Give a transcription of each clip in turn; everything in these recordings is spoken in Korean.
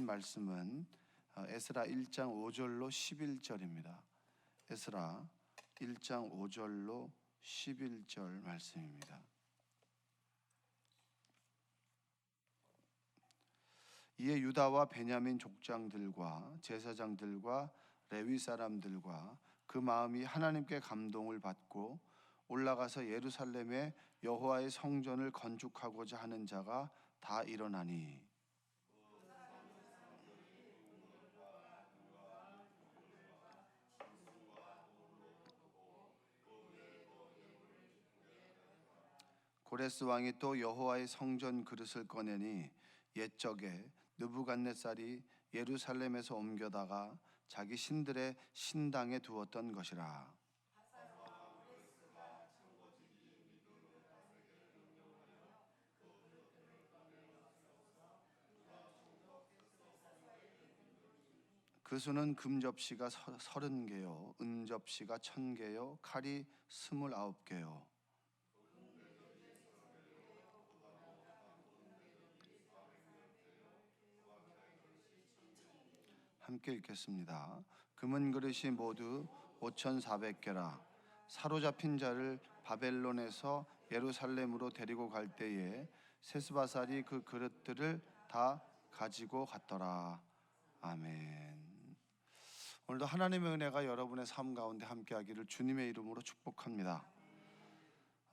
주신 말씀은 에스라 1장 5절로 11절입니다. 에스라 1장 5절로 11절 말씀입니다. 이에 유다와 베냐민 족장들과 제사장들과 레위 사람들과 그 마음이 하나님께 감동을 받고 올라가서 예루살렘에 여호와의 성전을 건축하고자 하는 자가 다 일어나니 고레스 왕이 또 여호와의 성전 그릇을 꺼내니 옛적에 느부갓네살이 예루살렘에서 옮겨다가 자기 신들의 신당에 두었던 것이라. 그 수는 금접시가 30개요 은접시가 1000개요 칼이 29개요. 함께 읽겠습니다. 금은 그릇이 모두 5400개라. 사로잡힌 자를 바벨론에서 예루살렘으로 데리고 갈 때에 세스바살이 그 그릇들을 다 가지고 갔더라. 아멘. 오늘도 하나님의 은혜가 여러분의 삶 가운데 함께하기를 주님의 이름으로 축복합니다.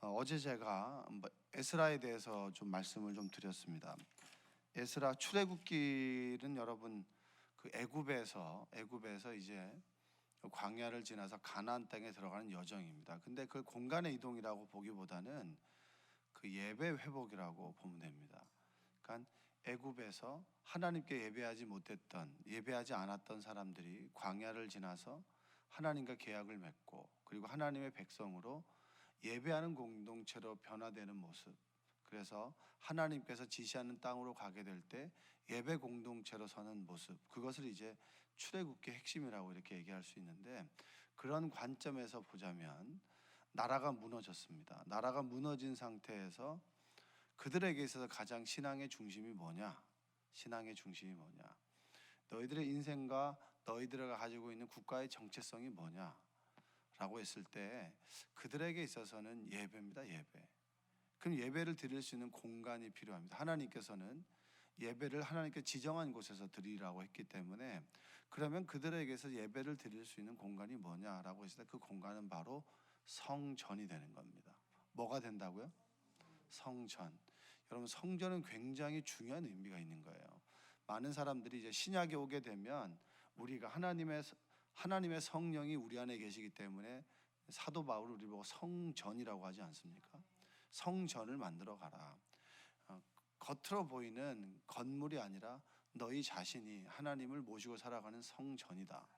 어제 제가 에스라에 대해서 좀 말씀을 좀 드렸습니다. 에스라 출애굽기는 여러분 그 애굽에서 이제 광야를 지나서 가나안 땅에 들어가는 여정입니다. 근데 그 공간의 이동이라고 보기보다는 그 예배 회복이라고 보면 됩니다. 그러니까 애굽에서 하나님께 예배하지 않았던 사람들이 광야를 지나서 하나님과 계약을 맺고 그리고 하나님의 백성으로 예배하는 공동체로 변화되는 모습. 그래서 하나님께서 지시하는 땅으로 가게 될 때 예배 공동체로 서는 모습, 그것을 이제 출애굽기의 핵심이라고 이렇게 얘기할 수 있는데, 그런 관점에서 보자면 나라가 무너졌습니다. 나라가 무너진 상태에서 그들에게 있어서 가장 신앙의 중심이 뭐냐? 신앙의 중심이 뭐냐? 너희들의 인생과 너희들가 가지고 있는 국가의 정체성이 뭐냐? 라고 했을 때 그들에게 있어서는 예배입니다. 예배. 그럼 예배를 드릴 수 있는 공간이 필요합니다. 하나님께서는 예배를 하나님께 지정한 곳에서 드리라고 했기 때문에, 그러면 그들에게서 예배를 드릴 수 있는 공간이 뭐냐라고 했을 때 그 공간은 바로 성전이 되는 겁니다. 뭐가 된다고요? 성전. 여러분, 성전은 굉장히 중요한 의미가 있는 거예요. 많은 사람들이 이제 신약에 오게 되면 우리가 하나님의 성령이 우리 안에 계시기 때문에 사도 바울은 우리 보고 성전이라고 하지 않습니까? 성전을 만들어 가라. 겉으로 보이는 건물이 아니라 너희 자신이 하나님을 모시고 살아가는 성전이다.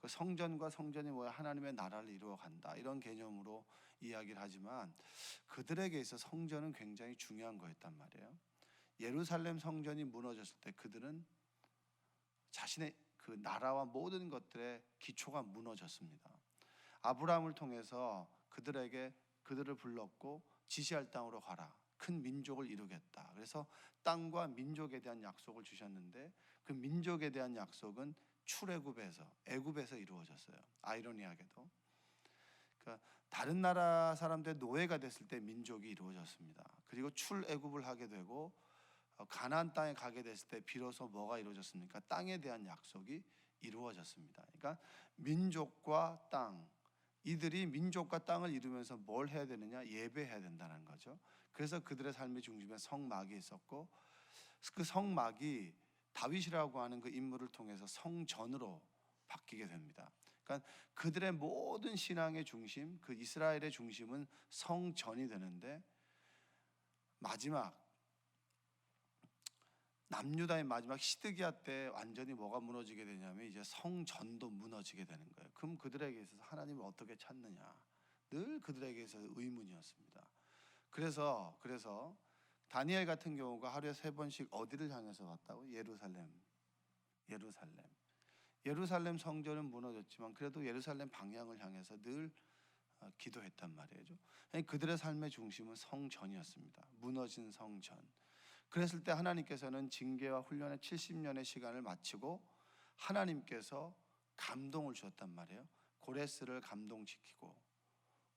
그 성전과 성전이 뭐야? 하나님의 나라를 이루어 간다. 이런 개념으로 이야기를 하지만 그들에게 있어서 성전은 굉장히 중요한 거였단 말이에요. 예루살렘 성전이 무너졌을 때 그들은 자신의 그 나라와 모든 것들의 기초가 무너졌습니다. 아브라함을 통해서 그들을 불렀고 지시할 땅으로 가라. 큰 민족을 이루겠다. 그래서 땅과 민족에 대한 약속을 주셨는데 그 민족에 대한 약속은 애굽에서 이루어졌어요. 아이러니하게도. 그러니까 다른 나라 사람들의 노예가 됐을 때 민족이 이루어졌습니다. 그리고 출애굽을 하게 되고 가나안 땅에 가게 됐을 때 비로소 뭐가 이루어졌습니까? 땅에 대한 약속이 이루어졌습니다. 그러니까 민족과 땅, 이들이 민족과 땅을 이루면서 뭘 해야 되느냐? 예배해야 된다는 거죠. 그래서 그들의 삶의 중심에 성막이 있었고, 그 성막이 다윗이라고 하는 그 인물을 통해서 성전으로 바뀌게 됩니다. 그러니까 그들의 모든 신앙의 중심, 그 이스라엘의 중심은 성전이 되는데, 남유다의 마지막 시드기야 때 완전히 뭐가 무너지게 되냐면 이제 성전도 무너지게 되는 거예요. 그럼 그들에게 있어서 하나님을 어떻게 찾느냐? 늘 그들에게 있어서 의문이었습니다. 그래서 다니엘 같은 경우가 하루에 3번씩 어디를 향해서 왔다고? 예루살렘 예루살렘 성전은 무너졌지만 그래도 예루살렘 방향을 향해서 늘 기도했단 말이에요. 그들의 삶의 중심은 성전이었습니다. 무너진 성전. 그랬을 때 하나님께서는 징계와 훈련의 70년의 시간을 마치고 하나님께서 감동을 주었단 말이에요. 고레스를 감동시키고,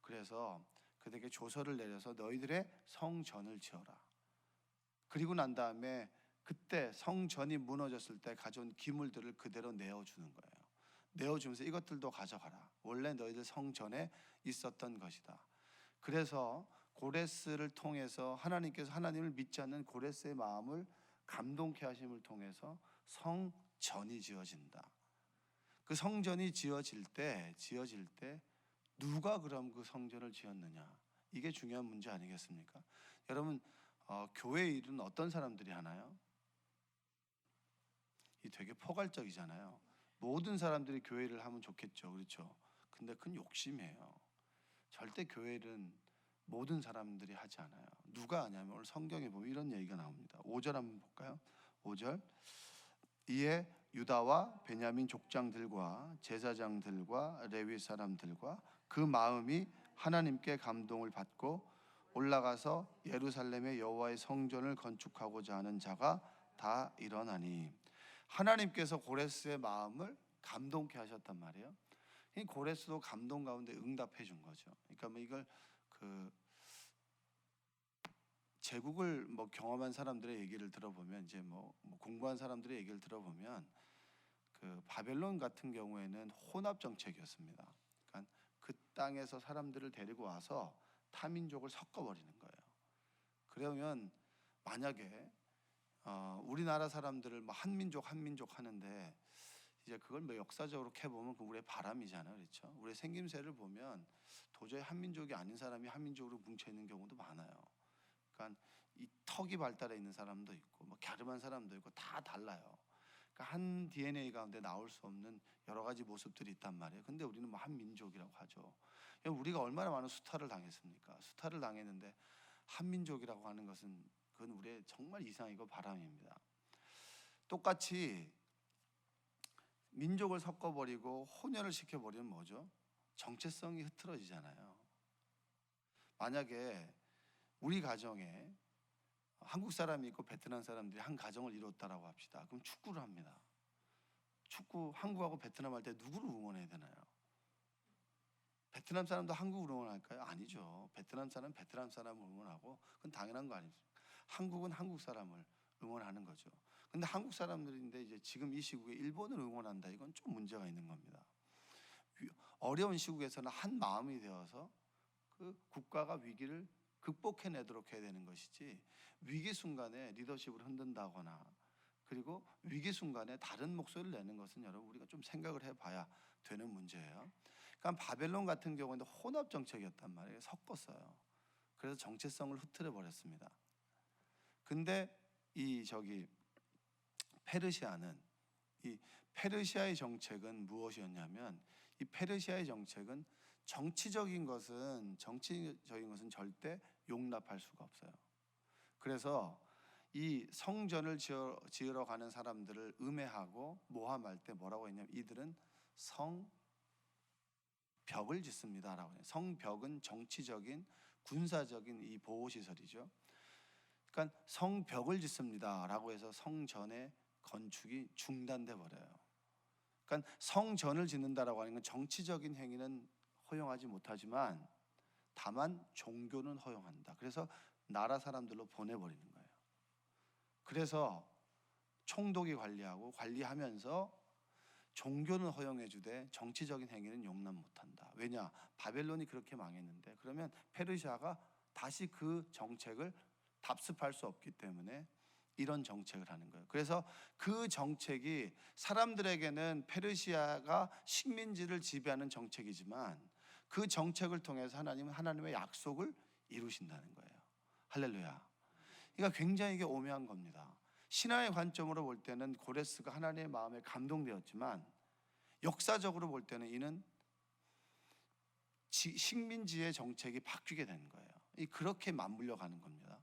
그래서 그들에게 조서를 내려서 너희들의 성전을 지어라. 그리고 난 다음에 그때 성전이 무너졌을 때 가져온 기물들을 그대로 내어주는 거예요. 내어주면서 이것들도 가져가라. 원래 너희들 성전에 있었던 것이다. 그래서 고레스를 통해서 하나님께서 하나님을 믿지 않는 고레스의 마음을 감동케 하심을 통해서 성전이 지어진다. 그 성전이 지어질 때 누가 그럼 그 성전을 지었느냐? 이게 중요한 문제 아니겠습니까? 여러분, 교회 일은 어떤 사람들이 하나요? 이 되게 포괄적이잖아요. 모든 사람들이 교회 일을 하면 좋겠죠, 그렇죠? 근데 그건 욕심이에요. 절대 교회 일은 모든 사람들이 하지 않아요. 누가 하냐면 오늘 성경에 보면 이런 얘기가 나옵니다. 5절 한번 볼까요? 5절. 이에 유다와 베냐민 족장들과 제사장들과 레위 사람들과 그 마음이 하나님께 감동을 받고 올라가서 예루살렘의 여호와의 성전을 건축하고자 하는 자가 다 일어나니. 하나님께서 고레스의 마음을 감동케 하셨단 말이에요. 이 고레스도 감동 가운데 응답해 준 거죠. 그러니까 뭐 이걸 제국을 경험한 사람들의 얘기를 들어보면, 이제 공부한 사람들의 얘기를 들어보면 바벨론 같은 경우에는 혼합 정책이었습니다. 그러니까 그 땅에서 사람들을 데리고 와서 타민족을 섞어버리는 거예요. 그러면 만약에 우리나라 사람들을 한민족 하는데, 이제 그걸 역사적으로 캐보면 그 우리의 바람이잖아요, 그렇죠? 우리의 생김새를 보면 도저히 한민족이 아닌 사람이 한민족으로 뭉쳐 있는 경우도 많아요. 그러니까 이 턱이 발달해 있는 사람도 있고, 갸름한 사람도 있고, 다 달라요. 그러니까 한 DNA 가운데 나올 수 없는 여러 가지 모습들이 있단 말이에요. 근데 우리는 한민족이라고 하죠. 우리가 얼마나 많은 수탈을 당했습니까? 수탈을 당했는데 한민족이라고 하는 것은 그건 우리의 정말 이상이고 바람입니다. 똑같이 민족을 섞어버리고 혼혈을 시켜버리면 뭐죠? 정체성이 흐트러지잖아요. 만약에 우리 가정에 한국 사람이 있고 베트남 사람들이 한 가정을 이뤘다라고 합시다. 그럼 축구를 합니다. 축구 한국하고 베트남 할 때 누구를 응원해야 되나요? 베트남 사람도 한국을 응원할까요? 아니죠. 베트남 사람은 베트남 사람을 응원하고, 그건 당연한 거 아닙니까? 한국은 한국 사람을 응원하는 거죠. 근데 한국 사람들인데 이제 지금 이 시국에 일본을 응원한다, 이건 좀 문제가 있는 겁니다. 어려운 시국에서는 한 마음이 되어서 그 국가가 위기를 극복해내도록 해야 되는 것이지, 위기 순간에 리더십을 흔든다거나 그리고 위기 순간에 다른 목소리를 내는 것은 여러분 우리가 좀 생각을 해봐야 되는 문제예요. 그러니까 바벨론 같은 경우에는 혼합 정책이었단 말이에요. 섞었어요. 그래서 정체성을 흐트려 버렸습니다. 근데 페르시아는, 이 페르시아의 정책은 무엇이었냐면, 이 페르시아의 정책은 정치적인 것은 절대 용납할 수가 없어요. 그래서 이 성전을 지으러 가는 사람들을 음해하고 모함할 때 뭐라고 했냐면, 이들은 성벽을 짓습니다라고 해요. 성벽은 정치적인 군사적인 이 보호시설이죠. 그러니까 성벽을 짓습니다라고 해서 성전의 건축이 중단돼 버려요. 그러니까 성전을 짓는다라고 하는 건 정치적인 행위는 허용하지 못하지만 다만 종교는 허용한다. 그래서 나라 사람들로 보내버리는 거예요. 그래서 총독이 관리하면서 종교는 허용해주되 정치적인 행위는 용납 못한다. 왜냐? 바벨론이 그렇게 망했는데, 그러면 페르시아가 다시 그 정책을 답습할 수 없기 때문에 이런 정책을 하는 거예요. 그래서 그 정책이 사람들에게는 페르시아가 식민지를 지배하는 정책이지만, 그 정책을 통해서 하나님은 하나님의 약속을 이루신다는 거예요. 할렐루야. 그러니까 굉장히 이게 오묘한 겁니다. 신앙의 관점으로 볼 때는 고레스가 하나님의 마음에 감동되었지만, 역사적으로 볼 때는 이는 식민지의 정책이 바뀌게 되는 거예요. 그렇게 맞물려 가는 겁니다.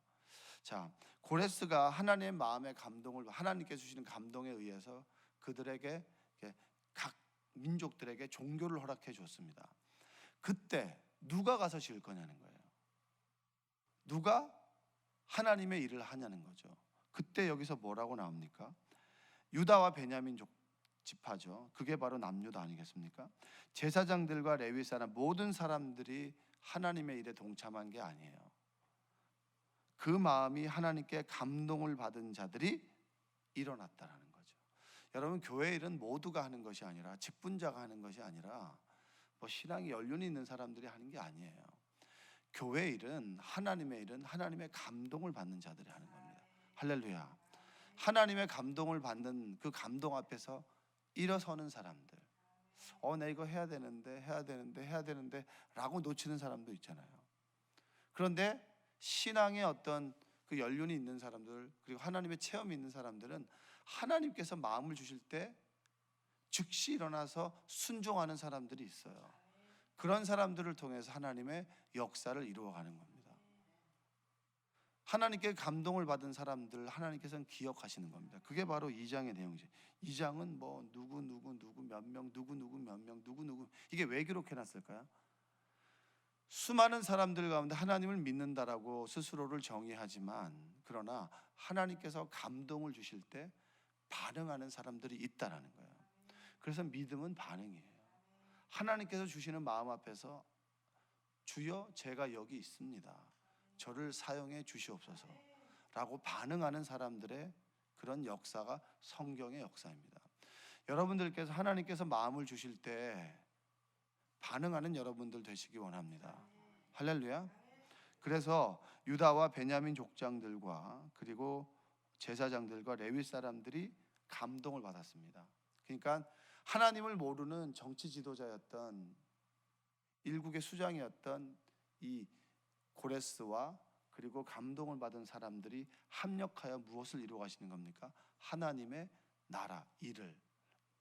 자, 고레스가 하나님의 마음의 감동을, 하나님께 주시는 감동에 의해서 그들에게, 각 민족들에게 종교를 허락해 줬습니다. 그때 누가 가서 지을 거냐는 거예요. 누가 하나님의 일을 하냐는 거죠. 그때 여기서 뭐라고 나옵니까? 유다와 베냐민 지파죠. 그게 바로 남유다 아니겠습니까? 제사장들과 레위 사람 모든 사람들이 하나님의 일에 동참한 게 아니에요. 그 마음이 하나님께 감동을 받은 자들이 일어났다라는 거죠. 여러분, 교회 일은 모두가 하는 것이 아니라, 직분자가 하는 것이 아니라 뭐 신앙이 연륜이 있는 사람들이 하는 게 아니에요. 교회 일은, 하나님의 일은 하나님의 감동을 받는 자들이 하는 겁니다. 할렐루야. 하나님의 감동을 받는 그 감동 앞에서 일어서는 사람들. 나 이거 해야 되는데 라고 놓치는 사람도 있잖아요. 그런데 신앙의 어떤 그 연륜이 있는 사람들, 그리고 하나님의 체험이 있는 사람들은 하나님께서 마음을 주실 때 즉시 일어나서 순종하는 사람들이 있어요. 그런 사람들을 통해서 하나님의 역사를 이루어가는 겁니다. 하나님께 감동을 받은 사람들 하나님께서는 기억하시는 겁니다. 그게 바로 2장의 내용이죠. 2장은 뭐 누구 몇 명, 누구 몇 명, 누구 이게 왜 기록해놨을까요? 수많은 사람들 가운데 하나님을 믿는다라고 스스로를 정의하지만, 그러나 하나님께서 감동을 주실 때 반응하는 사람들이 있다라는 거예요. 그래서 믿음은 반응이에요. 하나님께서 주시는 마음 앞에서 주여 제가 여기 있습니다, 저를 사용해 주시옵소서 라고 반응하는 사람들의 그런 역사가 성경의 역사입니다. 여러분들께서 하나님께서 마음을 주실 때 반응하는 여러분들 되시기 원합니다. 할렐루야. 그래서 유다와 베냐민 족장들과 그리고 제사장들과 레위 사람들이 감동을 받았습니다. 그러니까 하나님을 모르는 정치 지도자였던 일국의 수장이었던 이 고레스와 그리고 감동을 받은 사람들이 합력하여 무엇을 이루어 가시는 겁니까? 하나님의 나라, 일을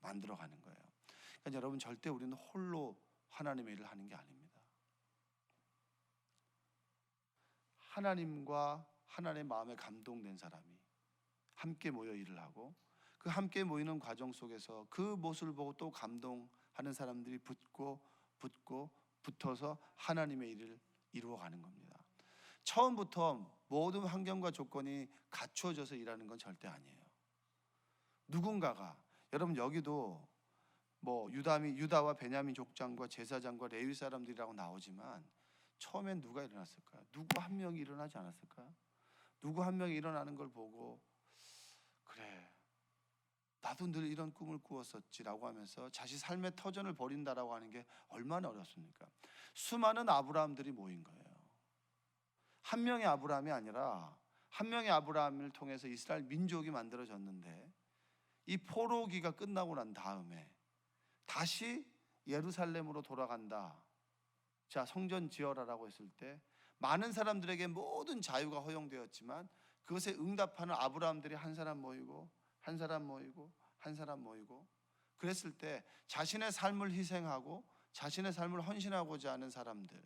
만들어 가는 거예요. 그러니까 여러분, 절대 우리는 홀로 하나님의 일을 하는 게 아닙니다. 하나님과 하나님의 마음에 감동된 사람이 함께 모여 일을 하고, 그 함께 모이는 과정 속에서 그 모습을 보고 또 감동하는 사람들이 붙어서 하나님의 일을 이루어가는 겁니다. 처음부터 모든 환경과 조건이 갖추어져서 일하는 건 절대 아니에요. 누군가가, 여러분 여기도 뭐 유다와 베냐민 족장과 제사장과 레위 사람들이라고 나오지만 처음엔 누가 일어났을까요? 누구 한 명이 일어나지 않았을까요? 누구 한 명이 일어나는 걸 보고 그래, 나도 늘 이런 꿈을 꾸었었지라고 하면서 자신 삶의 터전을 벌인다라고 하는 게 얼마나 어렵습니까? 수많은 아브라함들이 모인 거예요. 한 명의 아브라함이 아니라 한 명의 아브라함을 통해서 이스라엘 민족이 만들어졌는데, 이 포로기가 끝나고 난 다음에 다시 예루살렘으로 돌아간다, 자 성전 지어라라고 했을 때 많은 사람들에게 모든 자유가 허용되었지만 그것에 응답하는 아브라함들이 한 사람 모이고 한 사람 모이고 한 사람 모이고, 그랬을 때 자신의 삶을 희생하고 자신의 삶을 헌신하고자 하는 사람들,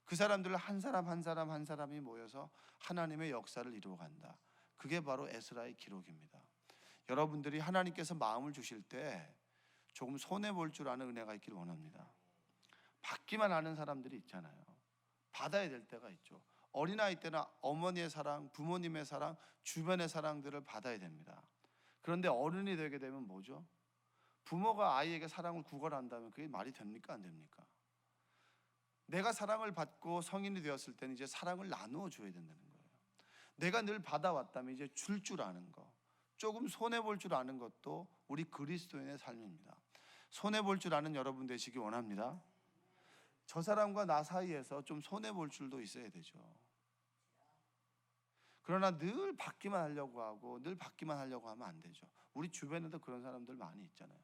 그 사람들을 한 사람 한 사람이 모여서 하나님의 역사를 이루어간다. 그게 바로 에스라의 기록입니다. 여러분들이 하나님께서 마음을 주실 때 조금 손해볼 줄 아는 은혜가 있기를 원합니다. 받기만 하는 사람들이 있잖아요. 받아야 될 때가 있죠. 어린아이 때나 어머니의 사랑, 부모님의 사랑, 주변의 사랑들을 받아야 됩니다. 그런데 어른이 되게 되면 뭐죠? 부모가 아이에게 사랑을 구걸한다면 그게 말이 됩니까? 안 됩니까? 내가 사랑을 받고 성인이 되었을 때는 이제 사랑을 나누어 줘야 된다는 거예요. 내가 늘 받아왔다면 이제 줄 줄 아는 거, 조금 손해볼 줄 아는 것도 우리 그리스도인의 삶입니다. 손해볼 줄 아는 여러분 되시기 원합니다. 저 사람과 나 사이에서 좀 손해볼 줄도 있어야 되죠. 그러나 늘 받기만 하려고 하고 늘 받기만 하려고 하면 안 되죠. 우리 주변에도 그런 사람들 많이 있잖아요.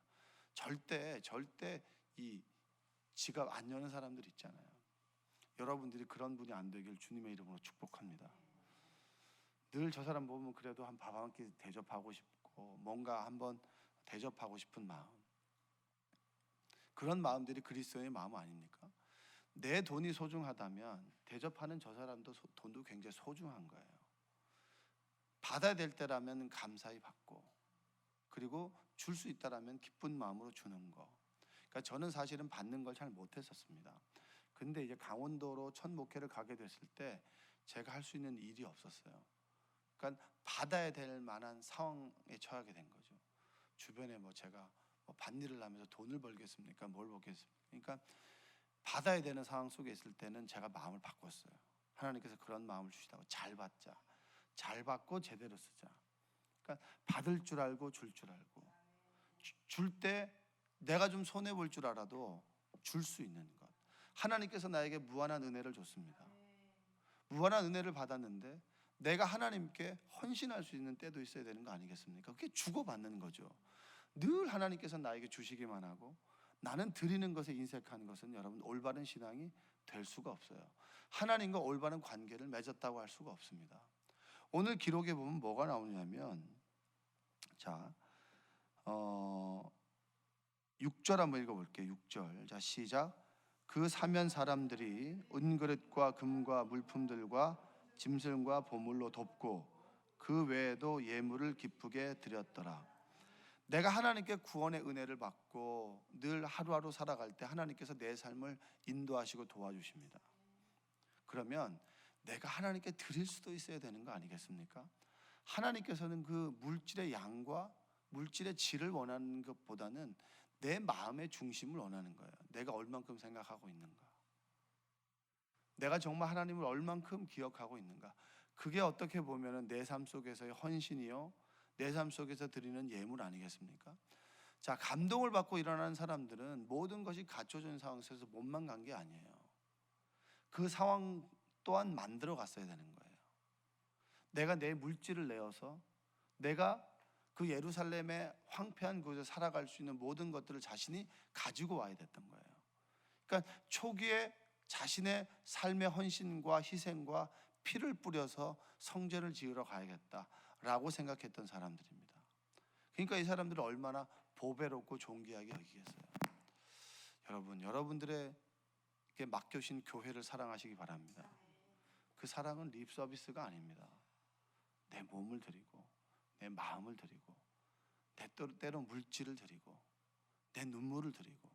절대 이 지갑 안 여는 사람들 있잖아요. 여러분들이 그런 분이 안 되길 주님의 이름으로 축복합니다. 늘 저 사람 보면 그래도 한 밥 한 끼 대접하고 싶고 뭔가 한번 대접하고 싶은 마음, 그런 마음들이 그리스도의 마음 아닙니까? 내 돈이 소중하다면 대접하는 저 사람도 돈도 굉장히 소중한 거예요. 받아야 될 때라면 감사히 받고, 그리고 줄 수 있다라면 기쁜 마음으로 주는 거. 그러니까 저는 사실은 받는 걸 잘 못했었습니다. 근데 이제 강원도로 첫 목회를 가게 됐을 때 제가 할 수 있는 일이 없었어요. 그러니까 받아야 될 만한 상황에 처하게 된 거죠. 주변에 제가 밭일을 하면서 돈을 벌겠습니까? 뭘 벌겠습니까? 그러니까 받아야 되는 상황 속에 있을 때는 제가 마음을 바꿨어요. 하나님께서 그런 마음을 주시다고 잘 받자, 잘 받고 제대로 쓰자. 그러니까 받을 줄 알고 줄 줄 알고, 줄 때 내가 좀 손해 볼 줄 알아도 줄 수 있는 것. 하나님께서 나에게 무한한 은혜를 줬습니다. 무한한 은혜를 받았는데 내가 하나님께 헌신할 수 있는 때도 있어야 되는 거 아니겠습니까? 그게 주고받는 거죠. 늘 하나님께서 나에게 주시기만 하고 나는 드리는 것에 인색하는 것은 여러분 올바른 신앙이 될 수가 없어요. 하나님과 올바른 관계를 맺었다고 할 수가 없습니다. 오늘 기록에 보면 뭐가 나오냐면, 자, 6절 한번 읽어볼게요. 6절. 자, 시작. 그 사면 사람들이 은그릇과 금과 물품들과 짐승과 보물로 돕고 그 외에도 예물을 기쁘게 드렸더라. 내가 하나님께 구원의 은혜를 받고 늘 하루하루 살아갈 때 하나님께서 내 삶을 인도하시고 도와주십니다. 그러면 내가 하나님께 드릴 수도 있어야 되는 거 아니겠습니까? 하나님께서는 그 물질의 양과 물질의 질을 원하는 것보다는 내 마음의 중심을 원하는 거예요. 내가 얼만큼 생각하고 있는가, 내가 정말 하나님을 얼만큼 기억하고 있는가. 그게 어떻게 보면 내 삶 속에서의 헌신이요, 내 삶 속에서 드리는 예물 아니겠습니까? 자, 감동을 받고 일어나는 사람들은 모든 것이 갖춰진 상황 속에서 몸만 간 게 아니에요. 그 상황 또한 만들어 갔어야 되는 거예요. 내가 내 물질을 내어서 내가 그 예루살렘의 황폐한 곳에 살아갈 수 있는 모든 것들을 자신이 가지고 와야 됐던 거예요. 그러니까 초기에 자신의 삶의 헌신과 희생과 피를 뿌려서 성전을 지으러 가야겠다라고 생각했던 사람들입니다. 그러니까 이 사람들은 얼마나 보배롭고 존귀하게 여기겠어요. 여러분, 여러분들에게 맡겨진 교회를 사랑하시기 바랍니다. 그 사랑은 립 서비스가 아닙니다. 내 몸을 드리고 내 마음을 드리고 내 때로 물질을 드리고 내 눈물을 드리고,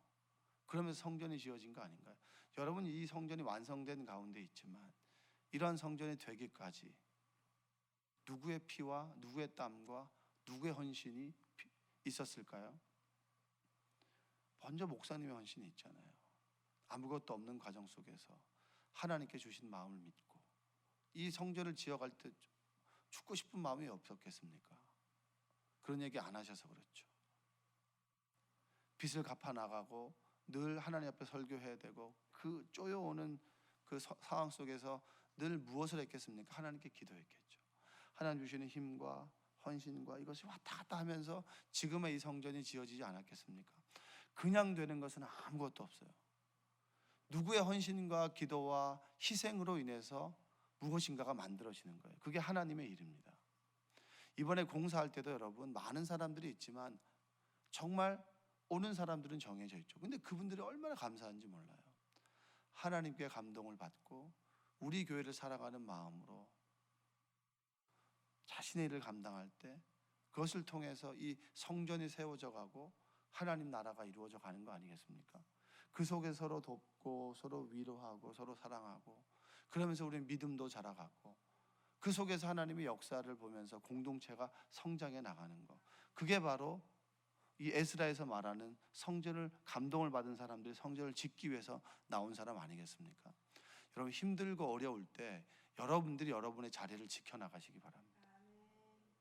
그러면서 성전이 지어진 거 아닌가요? 여러분, 이 성전이 완성된 가운데 있지만 이러한 성전이 되기까지 누구의 피와 누구의 땀과 누구의 헌신이 있었을까요? 먼저 목사님의 헌신이 있잖아요. 아무것도 없는 과정 속에서 하나님께 주신 마음을 믿고 이 성전을 지어갈 때 죽고 싶은 마음이 없었겠습니까? 그런 얘기 안 하셔서 그렇죠. 빚을 갚아 나가고 늘 하나님 앞에 설교해야 되고 그 쪼여오는 그 상황 속에서 늘 무엇을 했겠습니까? 하나님께 기도했겠죠. 하나님 주시는 힘과 헌신과 이것이 왔다 갔다 하면서 지금의 이 성전이 지어지지 않았겠습니까? 그냥 되는 것은 아무것도 없어요. 누구의 헌신과 기도와 희생으로 인해서 무엇인가가 만들어지는 거예요. 그게 하나님의 일입니다. 이번에 공사할 때도 여러분 많은 사람들이 있지만 정말 오는 사람들은 정해져 있죠. 근데 그분들이 얼마나 감사한지 몰라요. 하나님께 감동을 받고 우리 교회를 사랑하는 마음으로 자신의 일을 감당할 때 그것을 통해서 이 성전이 세워져 가고 하나님 나라가 이루어져 가는 거 아니겠습니까? 그 속에 서로 돕고 서로 위로하고 서로 사랑하고 그러면서 우리는 믿음도 자라가고 그 속에서 하나님의 역사를 보면서 공동체가 성장해 나가는 거, 그게 바로 이 에스라에서 말하는 성전을 감동을 받은 사람들이 성전을 짓기 위해서 나온 사람 아니겠습니까? 여러분, 힘들고 어려울 때 여러분들이 여러분의 자리를 지켜나가시기 바랍니다.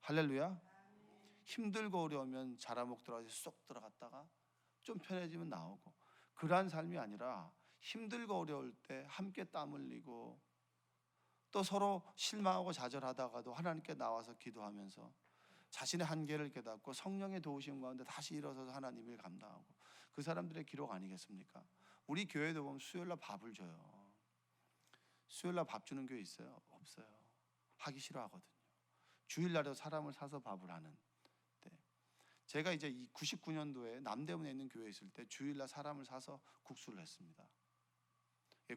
할렐루야. 힘들고 어려우면 자라목 들어가서 쏙 들어갔다가 좀 편해지면 나오고, 그러한 삶이 아니라 힘들고 어려울 때 함께 땀 흘리고 또 서로 실망하고 좌절하다가도 하나님께 나와서 기도하면서 자신의 한계를 깨닫고 성령의 도우심 가운데 다시 일어서서 하나님을 감당하고, 그 사람들의 기록 아니겠습니까? 우리 교회도 보면 수요일날 밥을 줘요. 수요일날 밥 주는 교회 있어요? 없어요. 하기 싫어하거든요. 주일날에 사람을 사서 밥을 하는 때, 제가 이제 99년도에 남대문에 있는 교회에 있을 때 주일날 사람을 사서 국수를 했습니다.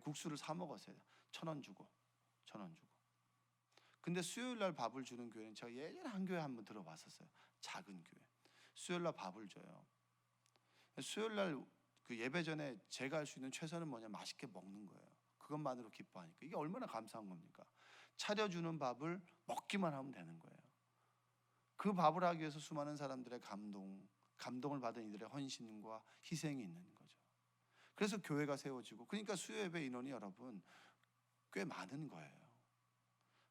국수를 사 먹었어요. 1,000원 주고. 근데 수요일날 밥을 주는 교회는 제가 예전에 한 교회 한번 들어봤었어요. 작은 교회. 수요일날 밥을 줘요. 수요일날 그 예배 전에 제가 할 수 있는 최선은 뭐냐, 맛있게 먹는 거예요. 그것만으로 기뻐하니까 이게 얼마나 감사한 겁니까? 차려주는 밥을 먹기만 하면 되는 거예요. 그 밥을 하기 위해서 수많은 사람들의 감동을 받은 이들의 헌신과 희생이 있는 거죠. 그래서 교회가 세워지고, 그러니까 수요예배 인원이 여러분 꽤 많은 거예요.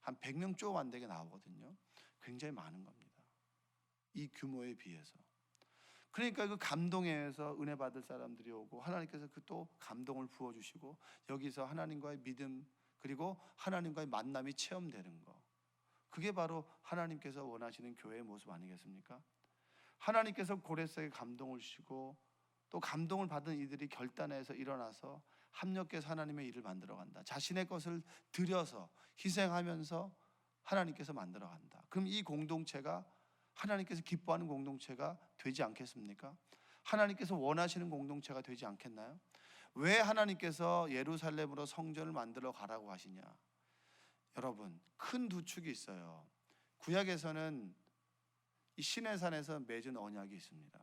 한 100명 조금 안 되게 나오거든요. 굉장히 많은 겁니다, 이 규모에 비해서. 그러니까 그 감동에 의해서 은혜 받을 사람들이 오고, 하나님께서 그 또 감동을 부어주시고, 여기서 하나님과의 믿음 그리고 하나님과의 만남이 체험되는 거, 그게 바로 하나님께서 원하시는 교회의 모습 아니겠습니까? 하나님께서 고레스에게 감동을 주시고, 또 감동을 받은 이들이 결단해서 일어나서 합력해서 하나님의 일을 만들어간다. 자신의 것을 들여서 희생하면서 하나님께서 만들어간다. 그럼 이 공동체가 하나님께서 기뻐하는 공동체가 되지 않겠습니까? 하나님께서 원하시는 공동체가 되지 않겠나요? 왜 하나님께서 예루살렘으로 성전을 만들어 가라고 하시냐? 여러분, 큰 두 축이 있어요. 구약에서는 이 시내산에서 맺은 언약이 있습니다.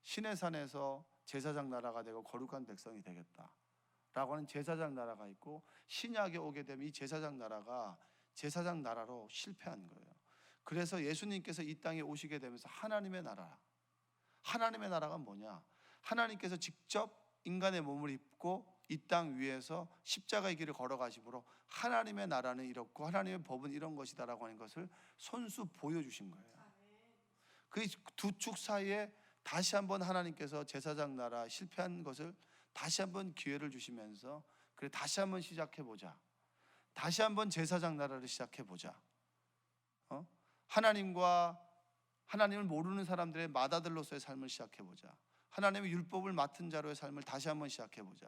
시내산에서 제사장 나라가 되고 거룩한 백성이 되겠다라고 하는 제사장 나라가 있고, 신약에 오게 되면 이 제사장 나라가 제사장 나라로 실패한 거예요. 그래서 예수님께서 이 땅에 오시게 되면서 하나님의 나라가 뭐냐? 하나님께서 직접 인간의 몸을 입고 이 땅 위에서 십자가의 길을 걸어가심으로 하나님의 나라는 이렇고 하나님의 법은 이런 것이다라고 하는 것을 손수 보여주신 거예요. 그 두 축 사이에 다시 한번 하나님께서 제사장 나라 실패한 것을 다시 한번 기회를 주시면서, 그래 다시 한번 시작해보자, 다시 한번 제사장 나라를 시작해보자, 하나님을 모르는 사람들의 마다들로서의 삶을 시작해보자, 하나님의 율법을 맡은 자로의 삶을 다시 한번 시작해보자,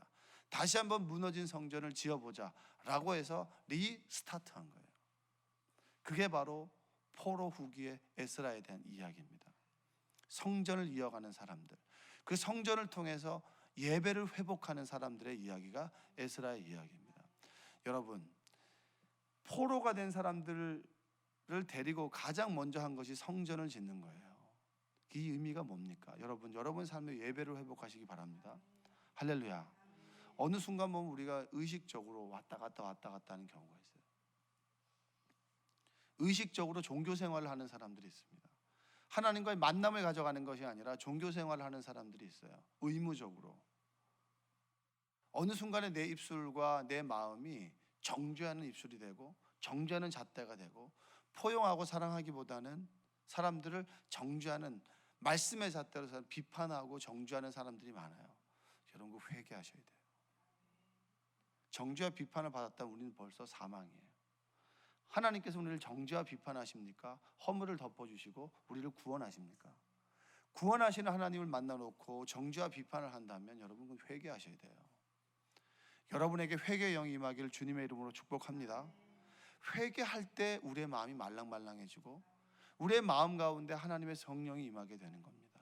다시 한번 무너진 성전을 지어보자 라고 해서 리스타트한 거예요. 그게 바로 포로 후기의 에스라에 대한 이야기입니다. 성전을 이어가는 사람들, 그 성전을 통해서 예배를 회복하는 사람들의 이야기가 에스라의 이야기입니다. 여러분, 포로가 된 사람들을 데리고 가장 먼저 한 것이 성전을 짓는 거예요. 이 의미가 뭡니까? 여러분 삶의 예배를 회복하시기 바랍니다. 할렐루야. 어느 순간 보면 우리가 의식적으로 왔다 갔다 하는 경우가 있어요. 의식적으로 종교 생활을 하는 사람들이 있습니다. 하나님과의 만남을 가져가는 것이 아니라 종교 생활을 하는 사람들이 있어요. 의무적으로. 어느 순간에 내 입술과 내 마음이 정죄하는 입술이 되고 정죄하는 잣대가 되고, 포용하고 사랑하기보다는 사람들을 정죄하는 말씀의 잣대로 비판하고 정죄하는 사람들이 많아요. 여러분, 그 회개하셔야 돼요. 정죄와 비판을 받았다면 우리는 벌써 사망이에요. 하나님께서 우리를 정죄와 비판하십니까? 허물을 덮어주시고 우리를 구원하십니까? 구원하시는 하나님을 만나놓고 정죄와 비판을 한다면 여러분, 그건 회개하셔야 돼요. 여러분에게 회개의 영이 임하기를 주님의 이름으로 축복합니다. 회개할 때 우리의 마음이 말랑말랑해지고 우리의 마음 가운데 하나님의 성령이 임하게 되는 겁니다.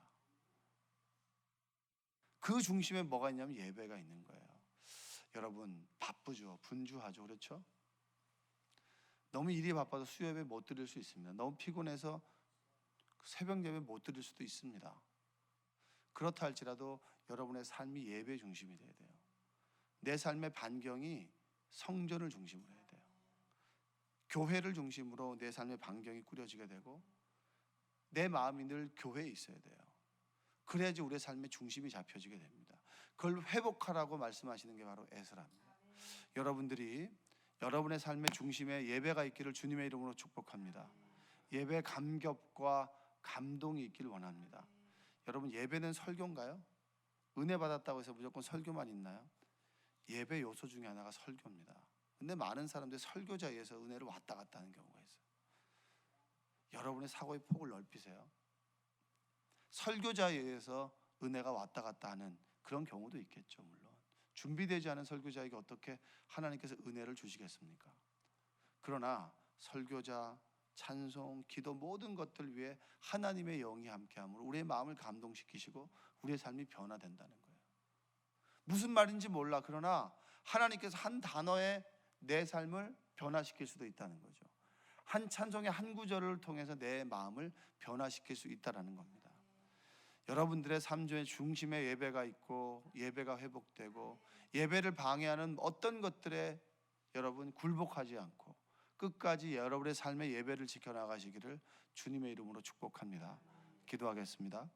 그 중심에 뭐가 있냐면 예배가 있는 거예요. 여러분, 바쁘죠. 분주하죠. 그렇죠? 너무 일이 바빠서 수요예배 못 드릴 수 있습니다. 너무 피곤해서 새벽 예배 못 드릴 수도 있습니다. 그렇다 할지라도 여러분의 삶이 예배 중심이 돼야 돼요. 내 삶의 반경이 성전을 중심으로 해야 돼요. 교회를 중심으로 내 삶의 반경이 꾸려지게 되고 내 마음이 늘 교회에 있어야 돼요. 그래야지 우리의 삶의 중심이 잡혀지게 됩니다. 그걸 회복하라고 말씀하시는 게 바로 에스라입니다. 여러분들이 여러분의 삶의 중심에 예배가 있기를 주님의 이름으로 축복합니다. 예배 감격과 감동이 있기를 원합니다. 여러분, 예배는 설교인가요? 은혜 받았다고 해서 무조건 설교만 있나요? 예배 요소 중에 하나가 설교입니다. 근데 많은 사람들이 설교자에 의해서 은혜를 왔다 갔다 하는 경우가 있어요. 여러분의 사고의 폭을 넓히세요. 설교자에 의해서 은혜가 왔다 갔다 하는 그런 경우도 있겠죠. 물론 준비되지 않은 설교자에게 어떻게 하나님께서 은혜를 주시겠습니까? 그러나 설교자, 찬송, 기도 모든 것들 위해 하나님의 영이 함께함으로 우리의 마음을 감동시키시고 우리의 삶이 변화된다는 거예요. 무슨 말인지 몰라. 그러나 하나님께서 한 단어에 내 삶을 변화시킬 수도 있다는 거죠. 한 찬송의 한 구절을 통해서 내 마음을 변화시킬 수 있다는 겁니다. 여러분들의 삶 중에 중심에 예배가 있고 예배가 회복되고 예배를 방해하는 어떤 것들의 여러분 굴복하지 않고 끝까지 여러분의 삶의 예배를 지켜나가시기를 주님의 이름으로 축복합니다. 기도하겠습니다.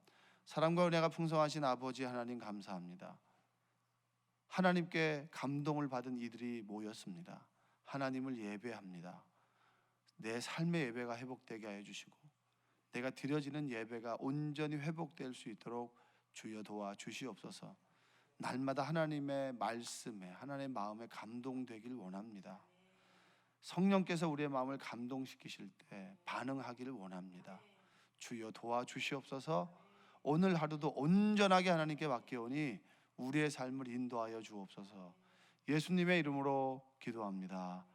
사랑과 은혜가 풍성하신 아버지 하나님 감사합니다. 하나님께 감동을 받은 이들이 모였습니다. 하나님을 예배합니다. 내 삶의 예배가 회복되게 하여 주시고 내가 드려지는 예배가 온전히 회복될 수 있도록 주여 도와 주시옵소서. 날마다 하나님의 말씀에 하나님의 마음에 감동되길 원합니다. 성령께서 우리의 마음을 감동시키실 때 반응하기를 원합니다. 주여 도와주시옵소서. 오늘 하루도 온전하게 하나님께 맡겨오니 우리의 삶을 인도하여 주옵소서. 예수님의 이름으로 기도합니다.